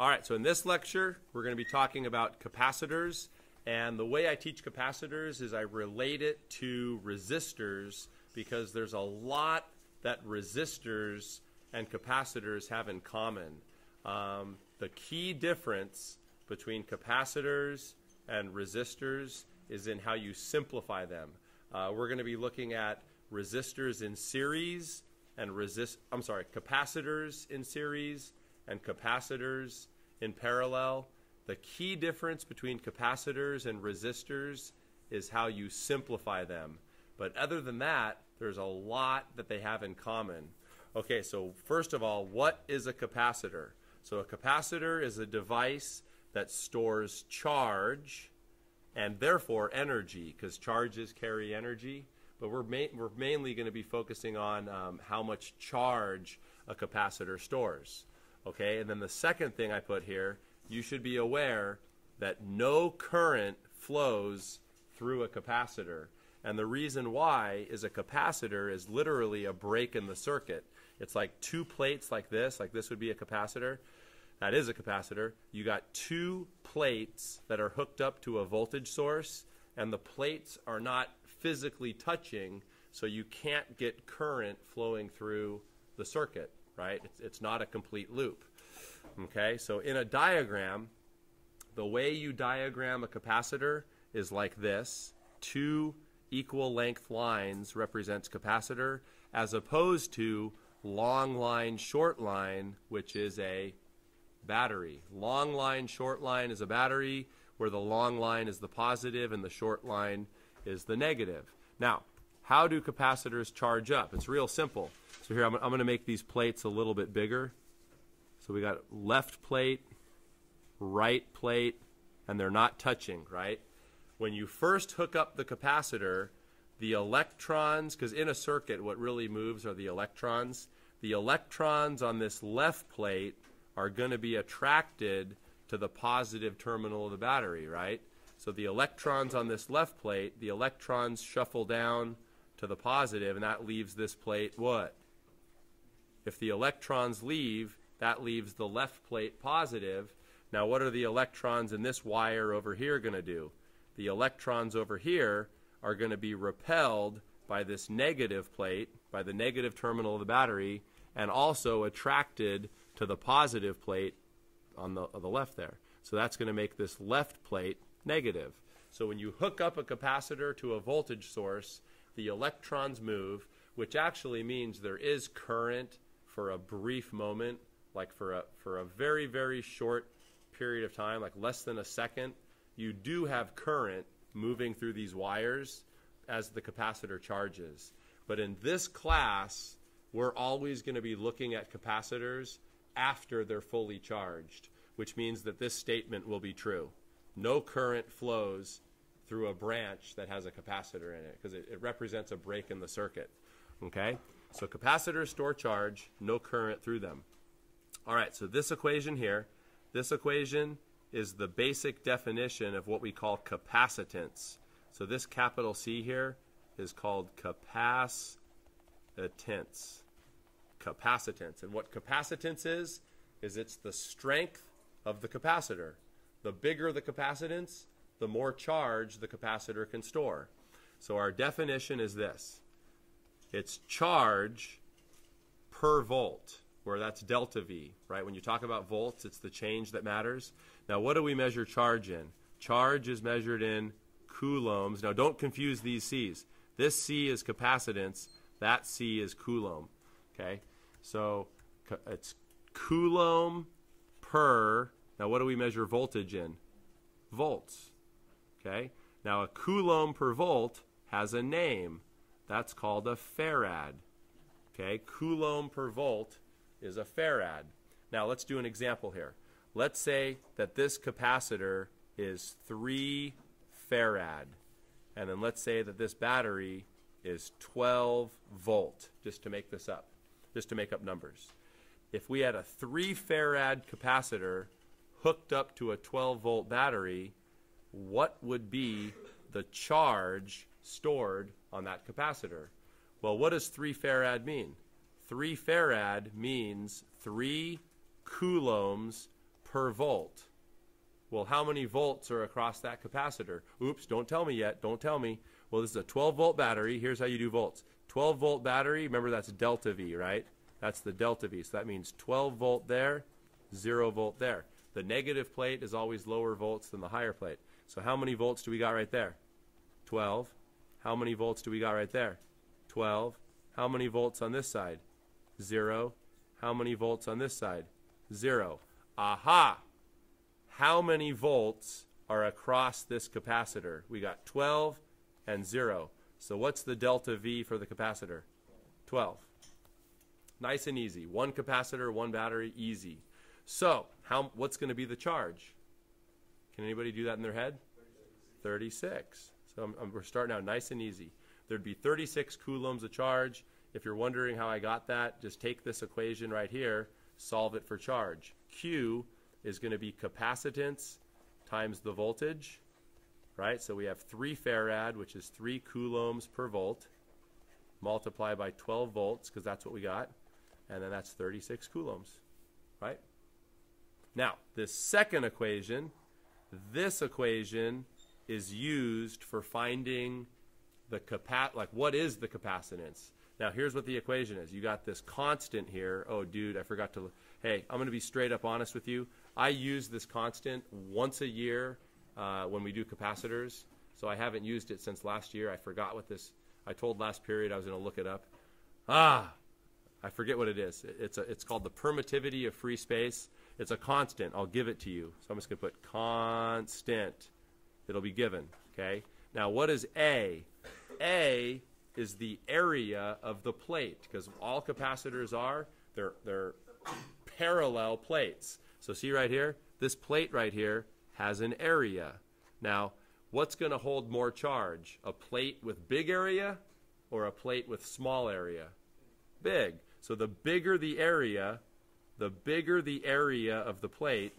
All right, so in this lecture, we're going to be talking about capacitors. And the way I teach capacitors is I relate it to resistors because there's a lot that resistors and capacitors have in common. The key difference between capacitors and resistors is in how you simplify them. We're going to be looking at resistors in series and capacitors in series and capacitors in parallel. The key difference between capacitors and resistors is how you simplify them. But other than that, there's a lot that they have in common. Okay, so first of all, what is a capacitor? So a capacitor is a device that stores charge and therefore energy, because charges carry energy. But we're mainly going to be focusing on how much charge a capacitor stores. Okay, and then the second thing I put here, you should be aware that no current flows through a capacitor. And the reason why is a capacitor is literally a break in the circuit. It's like two plates like this would be a capacitor. That is a capacitor. You got two plates that are hooked up to a voltage source, and the plates are not physically touching, so you can't get current flowing through the circuit, right? It's not a complete loop. Okay, so in a diagram, the way you diagram a capacitor is like this. Two equal length lines represents capacitor, as opposed to long line, short line, which is a battery. Long line, short line is a battery, where the long line is the positive and the short line is the negative. Now, how do capacitors charge up? It's real simple. So here I'm going to make these plates a little bit bigger. So we got left plate, right plate, and they're not touching, right? When you first hook up the capacitor, the electrons, because in a circuit what really moves are the electrons. The electrons on this left plate are going to be attracted to the positive terminal of the battery, right? So the electrons on this left plate, the electrons shuffle down to the positive, and that leaves this plate what? If the electrons leave, that leaves the left plate positive. Now what are the electrons in this wire over here going to do? The electrons over here are going to be repelled by this negative plate, by the negative terminal of the battery, and also attracted to the positive plate on the left there. So that's going to make this left plate negative. So when you hook up a capacitor to a voltage source, the electrons move, which actually means there is current for a brief moment, like for a very, very short period of time, like less than a second. You do have current moving through these wires as the capacitor charges. But in this class, we're always going to be looking at capacitors after they're fully charged, which means that this statement will be true. No current flows through a branch that has a capacitor in it, because it represents a break in the circuit. Okay? So capacitors store charge, no current through them. All right, so this equation here, this equation is the basic definition of what we call capacitance. So this capital C here is called capacitance. Capacitance. And what capacitance is it's the strength of the capacitor. The bigger the capacitance, the more charge the capacitor can store. So our definition is this. It's charge per volt, where that's delta V, right? When you talk about volts, it's the change that matters. Now, what do we measure charge in? Charge is measured in coulombs. Now, don't confuse these C's. This C is capacitance. That C is coulomb, okay? So it's coulomb per, now what do we measure voltage in? Volts, okay? Now, a coulomb per volt has a name. That's called a farad, okay? Coulomb per volt is a farad. Now let's do an example here. Let's say that this capacitor is 3 farad, and then let's say that this battery is 12 volt, just to make this up, just to make up numbers. If we had a 3 farad capacitor hooked up to a 12 volt battery, what would be the charge stored on that capacitor? Well, what does 3 farad mean? 3 farad means 3 coulombs per volt. Well, how many volts are across that capacitor? Oops, don't tell me yet. Don't tell me. Well, this is a 12-volt battery. Here's how you do volts. 12-volt battery, remember that's delta V, right? That's the delta V. So that means 12 volt there, 0 volt there. The negative plate is always lower volts than the higher plate. So how many volts do we got right there? 12. How many volts do we got right there? 12. How many volts on this side? 0. How many volts on this side? 0. Aha! How many volts are across this capacitor? We got 12 and 0. So what's the delta V for the capacitor? 12. Nice and easy. One capacitor, one battery, easy. So what's going to be the charge? Can anybody do that in their head? 36. So we're starting out nice and easy. There'd be 36 coulombs of charge. If you're wondering how I got that, just take this equation right here, solve it for charge. Q is going to be capacitance times the voltage, right? So we have 3 farad, which is 3 coulombs per volt, multiply by 12 volts, because that's what we got, and then that's 36 coulombs, right? Now, this second equation, this equation is used for finding the what is the capacitance? Now, here's what the equation is. You got this constant here. Oh, dude, I forgot to... Hey, I'm going to be straight up honest with you. I use this constant once a year when we do capacitors. So I haven't used it since last year. I forgot what this... I told last period I was going to look it up. I forget what it is. It's called the permittivity of free space. It's a constant. I'll give it to you. So I'm just going to put constant. It'll be given, okay? Now, what is A? A is the area of the plate, because all capacitors are, they're parallel plates. So see right here? This plate right here has an area. Now, what's going to hold more charge? A plate with big area or a plate with small area? Big. So the bigger the area of the plate,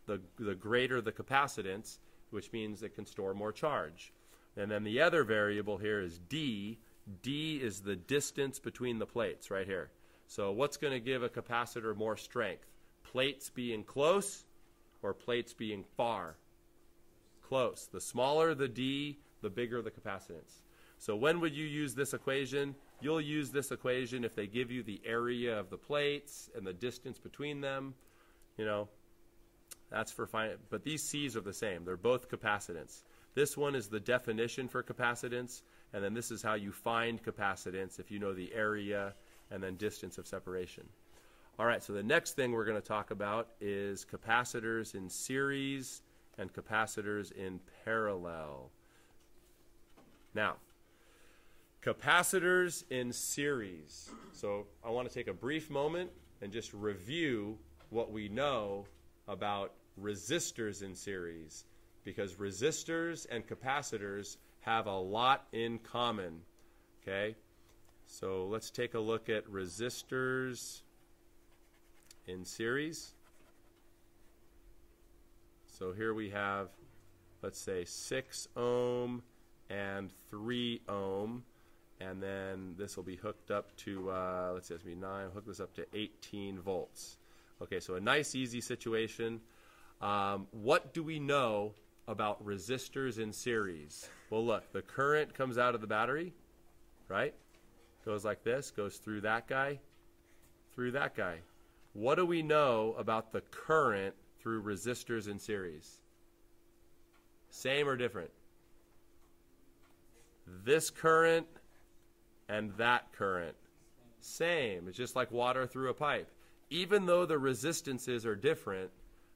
the greater the capacitance, which means it can store more charge. And then the other variable here is D. D is the distance between the plates right here. So what's going to give a capacitor more strength? Plates being close or plates being far? Close. The smaller the D, the bigger the capacitance. So when would you use this equation? You'll use this equation if they give you the area of the plates and the distance between them. You know, that's for fine. But these C's are the same. They're both capacitance. This one is the definition for capacitance, and then this is how you find capacitance if you know the area and then distance of separation. All right, so the next thing we're going to talk about is capacitors in series and capacitors in parallel. Now, capacitors in series. So I want to take a brief moment and just review what we know about resistors in series, because resistors and capacitors have a lot in common. Okay, so let's take a look at resistors in series. So here we have, let's say, 6 ohm and 3 ohm, and then this will be hooked up to, let's say it's be 9, hook this up to 18 volts. Okay, so a nice, easy situation. What do we know about resistors in series? Well, look, the current comes out of the battery, right? Goes like this, goes through that guy, through that guy. What do we know about the current through resistors in series? Same or different? This current and that current. Same. It's just like water through a pipe. Even though the resistances are different,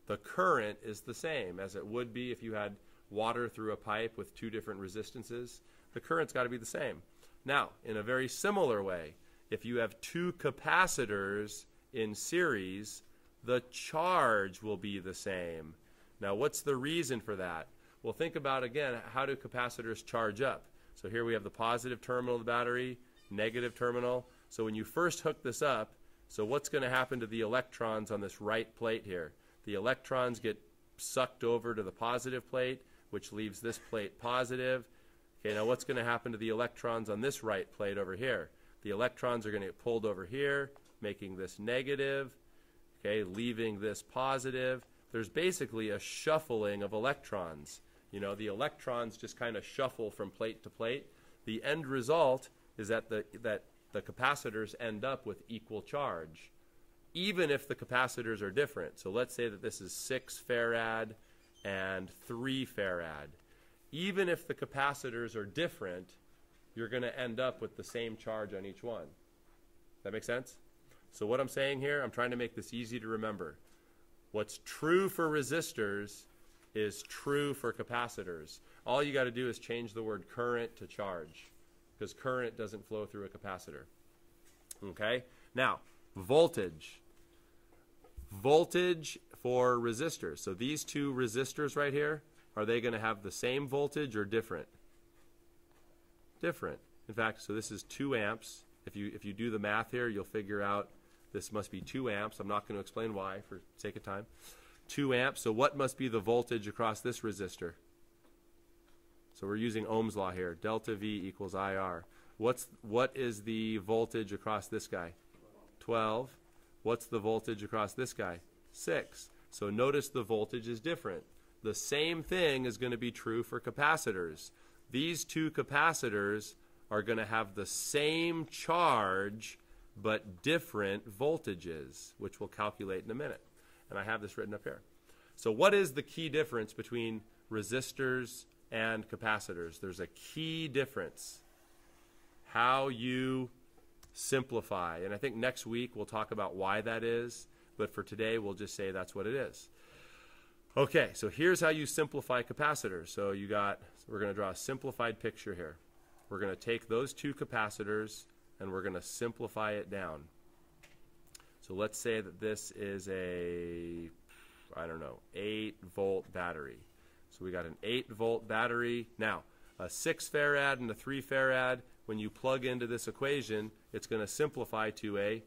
the current is the same as it would be if you had water through a pipe with 2 different resistances. The current's got to be the same. Now, in a very similar way, if you have 2 capacitors in series, the charge will be the same. Now, what's the reason for that? Well, think about, again, how do capacitors charge up? So here we have the positive terminal of the battery, negative terminal. So when you first hook this up, so what's going to happen to the electrons on this right plate here? The electrons get sucked over to the positive plate, which leaves this plate positive. Okay, now what's going to happen to the electrons on this right plate over here? The electrons are going to get pulled over here, making this negative, okay, leaving this positive. there's basically a shuffling of electrons. You know, the electrons just kind of shuffle from plate to plate. The end result is that the capacitors end up with equal charge, even if the capacitors are different. So let's say that this is 6 farad and 3 farad. Even if the capacitors are different, you're going to end up with the same charge on each one. That make sense? So what I'm saying here, I'm trying to make this easy to remember. What's true for resistors is true for capacitors. All you got to do is change the word current to charge, because current doesn't flow through a capacitor. Okay? Now, voltage. Voltage for resistors. So these two resistors right here, are they going to have the same voltage or different? Different. In fact, so this is 2 amps. If you do the math here, you'll figure out this must be 2 amps. I'm not going to explain why for sake of time. 2 amps. So what must be the voltage across this resistor? So we're using Ohm's law here. Delta V equals IR. What is the voltage across this guy? 12. What's the voltage across this guy? 6. So notice the voltage is different. The same thing is going to be true for capacitors. These two capacitors are going to have the same charge but different voltages, which we'll calculate in a minute. And I have this written up here. So what is the key difference between resistors and capacitors? There's a key difference. How you simplify. And I think next week we'll talk about why that is. But for today, we'll just say that's what it is. Okay, so here's how you simplify capacitors. So we're going to draw a simplified picture here. We're going to take those two capacitors and we're going to simplify it down. So let's say that this is a, 8-volt battery. So we got an 8-volt battery. Now, a 6 farad and a 3 farad, when you plug into this equation, it's going to simplify to a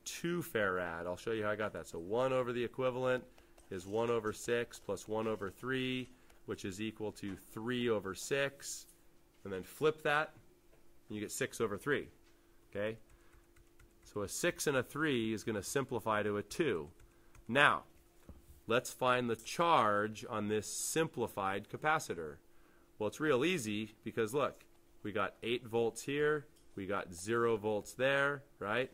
2 farad. I'll show you how I got that. So 1 over the equivalent is 1 over 6 plus 1 over 3, which is equal to 3 over 6. And then flip that, and you get 6 over 3. Okay? So a 6 and a 3 is going to simplify to a 2. Now, let's find the charge on this simplified capacitor. Well, it's real easy because, look, we got 8 volts here. We got 0 volts there, right?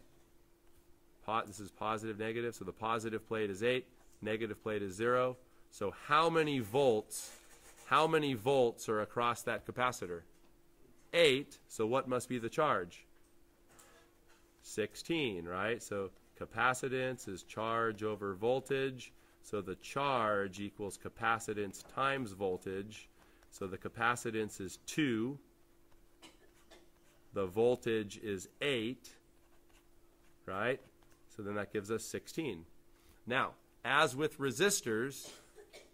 This is positive, negative. So the positive plate is 8. Negative plate is 0. So how many volts are across that capacitor? 8. So what must be the charge? 16, right? So capacitance is charge over voltage. So the charge equals capacitance times voltage. So the capacitance is 2. The voltage is 8, right? So then that gives us 16. Now, as with resistors,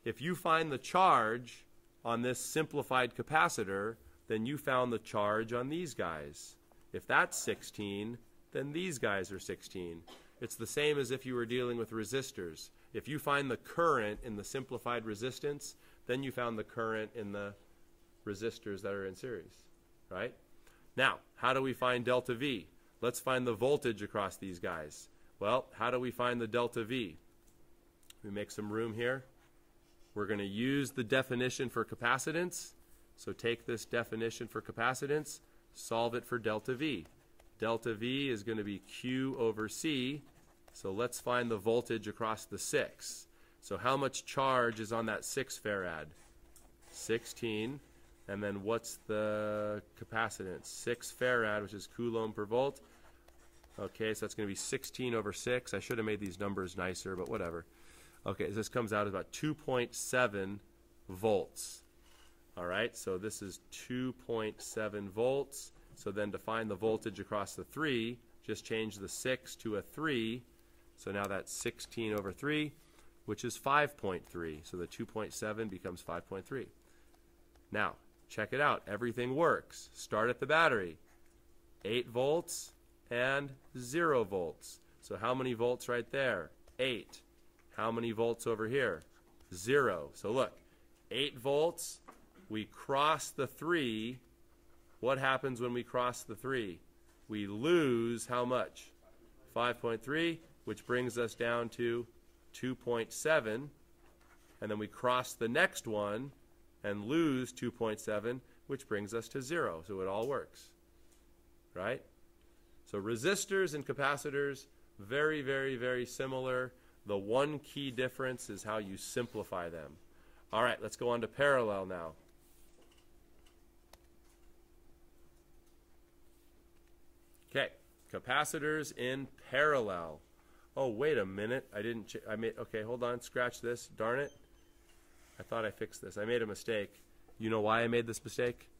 if you find the charge on this simplified capacitor, then you found the charge on these guys. If that's 16, then these guys are 16. It's the same as if you were dealing with resistors. If you find the current in the simplified resistance, then you found the current in the resistors that are in series, right? Now, how do we find delta V? Let's find the voltage across these guys. Well, how do we find the delta V? We make some room here. We're going to use the definition for capacitance. So take this definition for capacitance, solve it for delta V. Delta V is going to be Q over C. So let's find the voltage across the 6. So how much charge is on that 6 farad? 16. And then what's the capacitance? 6 farad, which is coulomb per volt. Okay, so that's going to be 16 over 6. I should have made these numbers nicer, but whatever. Okay, so this comes out as about 2.7 volts. All right, so this is 2.7 volts. So then to find the voltage across the 3, just change the 6 to a 3. So now that's 16 over 3, which is 5.3. So the 2.7 becomes 5.3. Now, check it out. Everything works. Start at the battery. 8 volts and 0 volts. So how many volts right there? 8. How many volts over here? 0. So look, 8 volts. We cross the 3. What happens when we cross the 3? We lose how much? 5.3, which brings us down to 2.7. and then we cross the next one and lose 2.7, which brings us to 0. So it all works, right? So resistors and capacitors, very, very, very similar. The one key difference is how you simplify them. All right, let's go on to parallel now. Okay, capacitors in parallel. Oh, wait a minute. Okay, hold on. Scratch this. Darn it. I thought I fixed this. I made a mistake. You know why I made this mistake?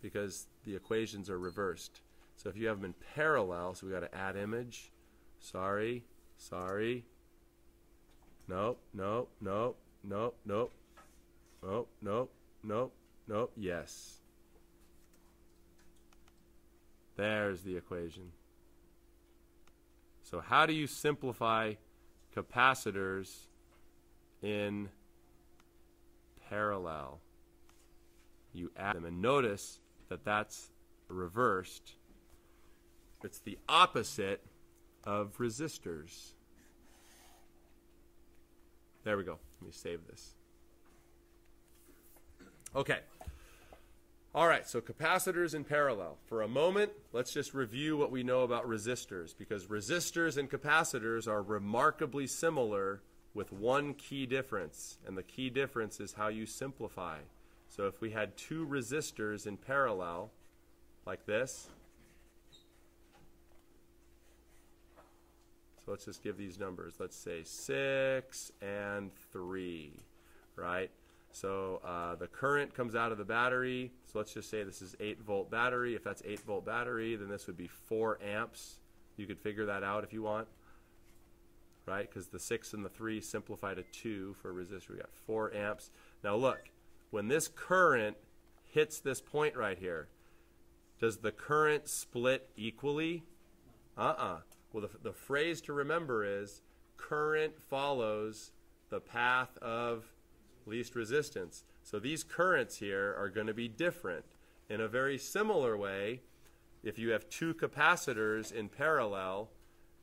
Because the equations are reversed. So if you have them in parallel, so we got to add image. Sorry. Nope. Yes. There's the equation. So how do you simplify capacitors in parallel? You add them, and notice that that's reversed. It's the opposite of resistors. There we go. Let me save this. Okay. All right, so capacitors in parallel. For a moment, let's just review what we know about resistors, because resistors and capacitors are remarkably similar with one key difference, and the key difference is how you simplify. So if we had two resistors in parallel, like this, so let's just give these numbers. Let's say 6 and 3, right? So the current comes out of the battery. So let's just say this is 8-volt battery. If that's 8-volt battery, then this would be 4 amps. You could figure that out if you want, right? Because the 6 and the 3 simplify to 2 for a resistor. We got 4 amps. Now look, when this current hits this point right here, does the current split equally? Well, the phrase to remember is current follows the path of least resistance. So these currents here are going to be different. In a very similar way, if you have two capacitors in parallel,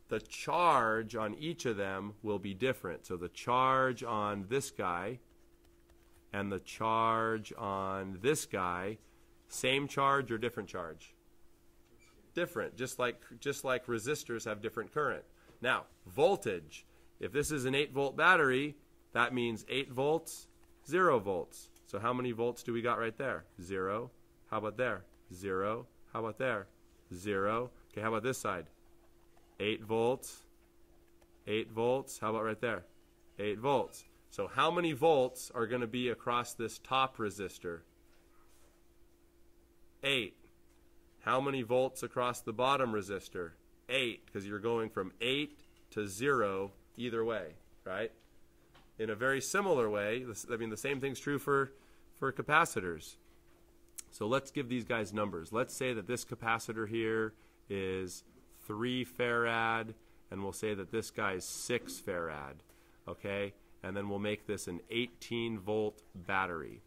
the charge on each of them will be different. So the charge on this guy and the charge on this guy, same charge or different charge? Different, just like resistors have different current. Now, voltage. If this is an 8-volt battery, that means 8 volts, 0 volts. So how many volts do we got right there? 0. How about there? 0. How about there? 0. Okay, how about this side? 8 volts. 8 volts. How about right there? 8 volts. So how many volts are going to be across this top resistor? 8. How many volts across the bottom resistor? 8, because you're going from 8 to 0 either way, right? In a very similar way, the same thing's true for capacitors. So let's give these guys numbers. Let's say that this capacitor here is 3 farad, and we'll say that this guy is 6 farad, okay? And then we'll make this an 18-volt battery.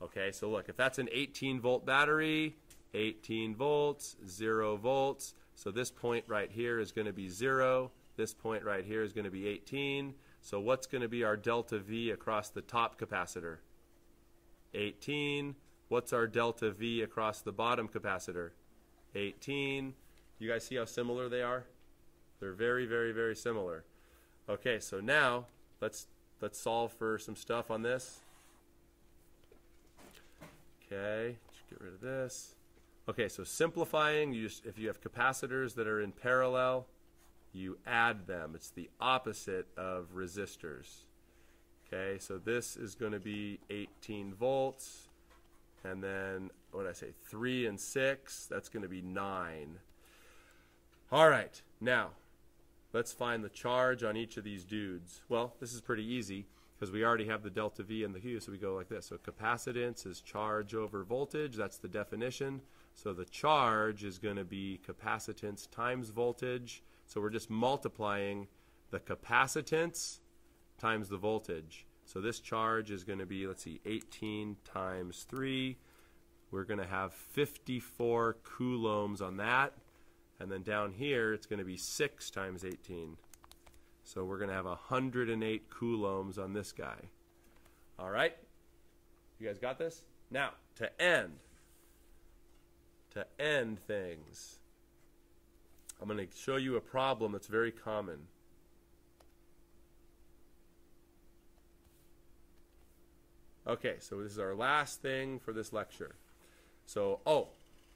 Okay, so look, if that's an 18-volt battery, 18 volts, 0 volts. So this point right here is going to be 0. This point right here is going to be 18. So what's going to be our delta V across the top capacitor? 18. What's our delta V across the bottom capacitor? 18. You guys see how similar they are? They're very, very, very similar. Okay, so now let's solve for some stuff on this. Okay, just get rid of this. Okay, so simplifying, if you have capacitors that are in parallel, you add them. It's the opposite of resistors. Okay, so this is going to be 18 volts, and then, what did I say, 3 and 6, that's going to be 9. All right, now, let's find the charge on each of these dudes. Well, this is pretty easy, because we already have the delta V and the Q, so we go like this. So capacitance is charge over voltage, that's the definition. So the charge is going to be capacitance times voltage. So we're just multiplying the capacitance times the voltage. So this charge is going to be, let's see, 18 times 3. We're going to have 54 coulombs on that. And then down here, it's going to be 6 times 18. So we're going to have 108 coulombs on this guy. All right? You guys got this? Now, to end things, I'm going to show you a problem that's very common. Okay, so this is our last thing for this lecture. So,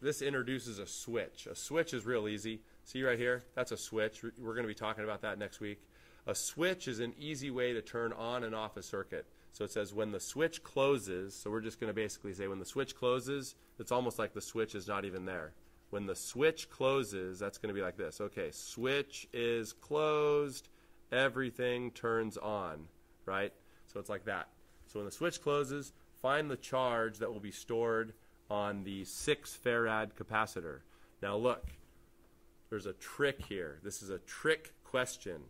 this introduces a switch. A switch is real easy. See right here? That's a switch. We're going to be talking about that next week. A switch is an easy way to turn on and off a circuit. So it says when the switch closes, so we're just going to basically say when the switch closes, it's almost like the switch is not even there. When the switch closes, that's going to be like this. Okay, switch is closed, everything turns on, right? So it's like that. So when the switch closes, find the charge that will be stored on the 6 farad capacitor. Now look, there's a trick here. This is a trick question.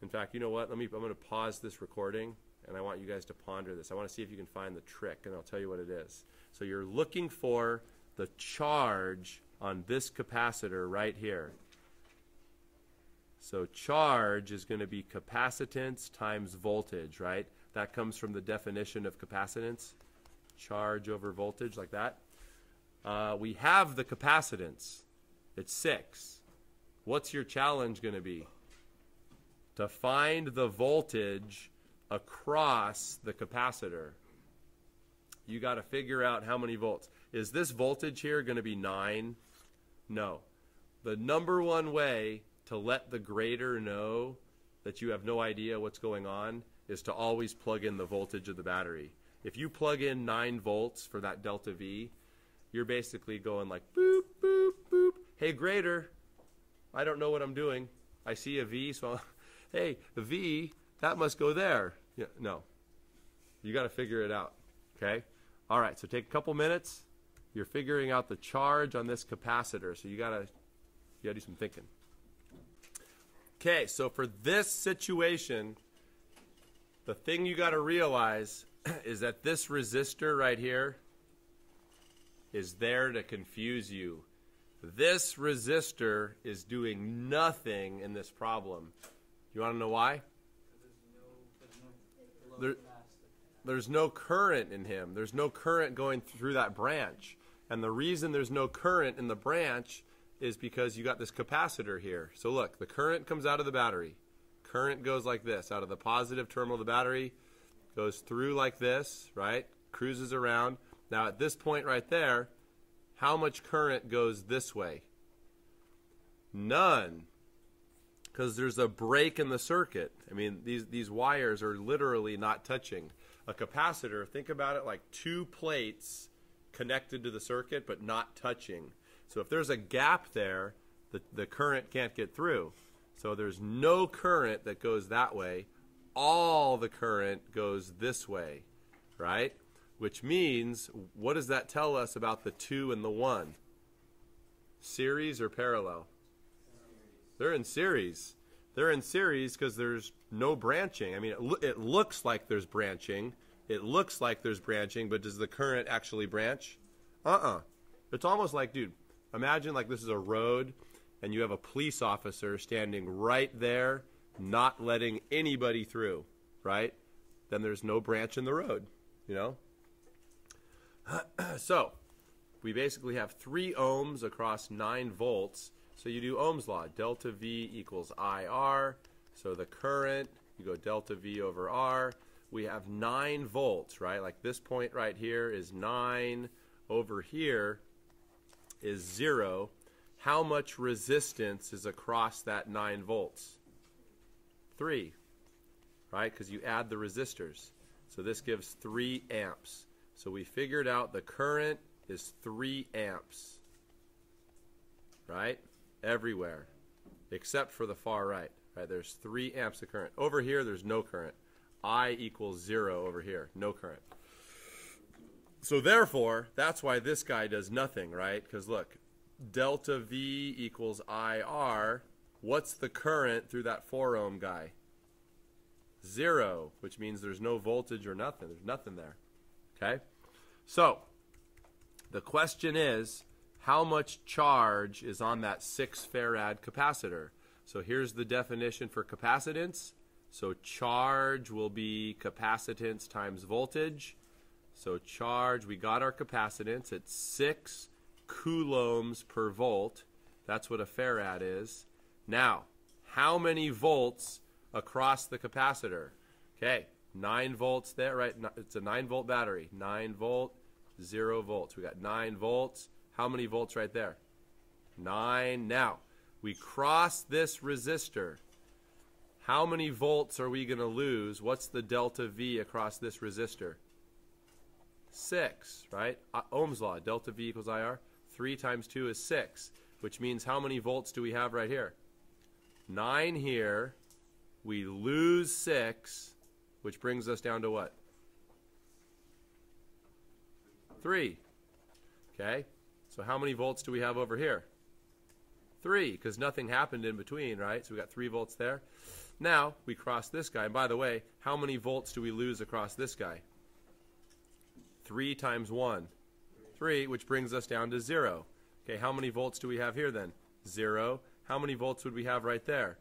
In fact, you know what? I'm going to pause this recording, and I want you guys to ponder this. I want to see if you can find the trick, and I'll tell you what it is. So you're looking for the charge on this capacitor right here. So charge is going to be capacitance times voltage, right? That comes from the definition of capacitance. Charge over voltage, like that. We have the capacitance. It's 6. What's your challenge going to be? To find the voltage across the capacitor. You got to figure out how many volts. Is this voltage here going to be 9? No. The number one way to let the grader know that you have no idea what's going on is to always plug in the voltage of the battery. If you plug in 9 volts for that delta V, you're basically going like boop, boop, boop. Hey, grader, I don't know what I'm doing. I see a V, so hey, the V, that must go there. Yeah, no. You got to figure it out, okay? All right, so take a couple minutes. You're figuring out the charge on this capacitor, so you got to do some thinking. Okay, so for this situation, the thing you got to realize is that this resistor right here is there to confuse you. This resistor is doing nothing in this problem. You want to know why? There's no current in him. There's no current going through that branch. And the reason there's no current in the branch is because you got this capacitor here. So look, the current comes out of the battery. Current goes like this, out of the positive terminal of the battery, goes through like this, right? Cruises around. Now at this point right there, how much current goes this way? None. Because there's a break in the circuit. I mean, these wires are literally not touching. A capacitor, think about it like 2 plates connected to the circuit but not touching. So if there's a gap there, the current can't get through. So there's no current that goes that way. All the current goes this way, right? Which means, what does that tell us about the 2 and the 1? Series or parallel? They're in series. They're in series because there's no branching. I mean, it looks like there's branching. It looks like there's branching, but does the current actually branch? It's almost like, dude, imagine like this is a road and you have a police officer standing right there, not letting anybody through, right? Then there's no branch in the road, you know? So we basically have 3 ohms across 9 volts. So you do Ohm's law. Delta V equals IR. So the current, you go delta V over R. We have 9 volts, right? Like this point right here is 9. Over here is 0. How much resistance is across that 9 volts? 3, right? Because you add the resistors. So this gives 3 amps. So we figured out the current is 3 amps, right? Everywhere, except for the far right. Right? There's 3 amps of current. Over here, there's no current. I equals 0 over here, no current. So therefore, that's why this guy does nothing, right? Because look, delta V equals IR. What's the current through that 4 ohm guy? 0, which means there's no voltage or nothing. There's nothing there. Okay? So, the question is, how much charge is on that 6 farad capacitor? So here's the definition for capacitance. So charge will be capacitance times voltage. So charge, we got our capacitance at 6 coulombs per volt. That's what a farad is. Now, how many volts across the capacitor? Okay, 9 volts there, right? It's a 9-volt battery. 9 volt, 0 volts. We got 9 volts. How many volts right there? 9. Now, we cross this resistor. How many volts are we going to lose? What's the delta V across this resistor? 6, right? Ohm's law, delta V equals IR. 3 times 2 is 6, which means how many volts do we have right here? 9 here. We lose 6, which brings us down to what? 3. Okay, so how many volts do we have over here? 3, because nothing happened in between, right? So we got 3 volts there. Now, we cross this guy. And by the way, how many volts do we lose across this guy? 3 times 1. 3, which brings us down to 0. Okay, how many volts do we have here then? 0. How many volts would we have right there?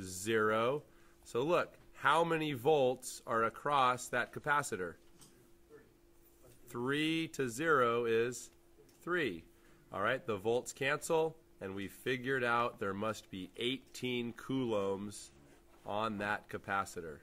0. So look, how many volts are across that capacitor? 3 to 0 is 3. All right, the volts cancel, and we figured out there must be 18 coulombs on that capacitor.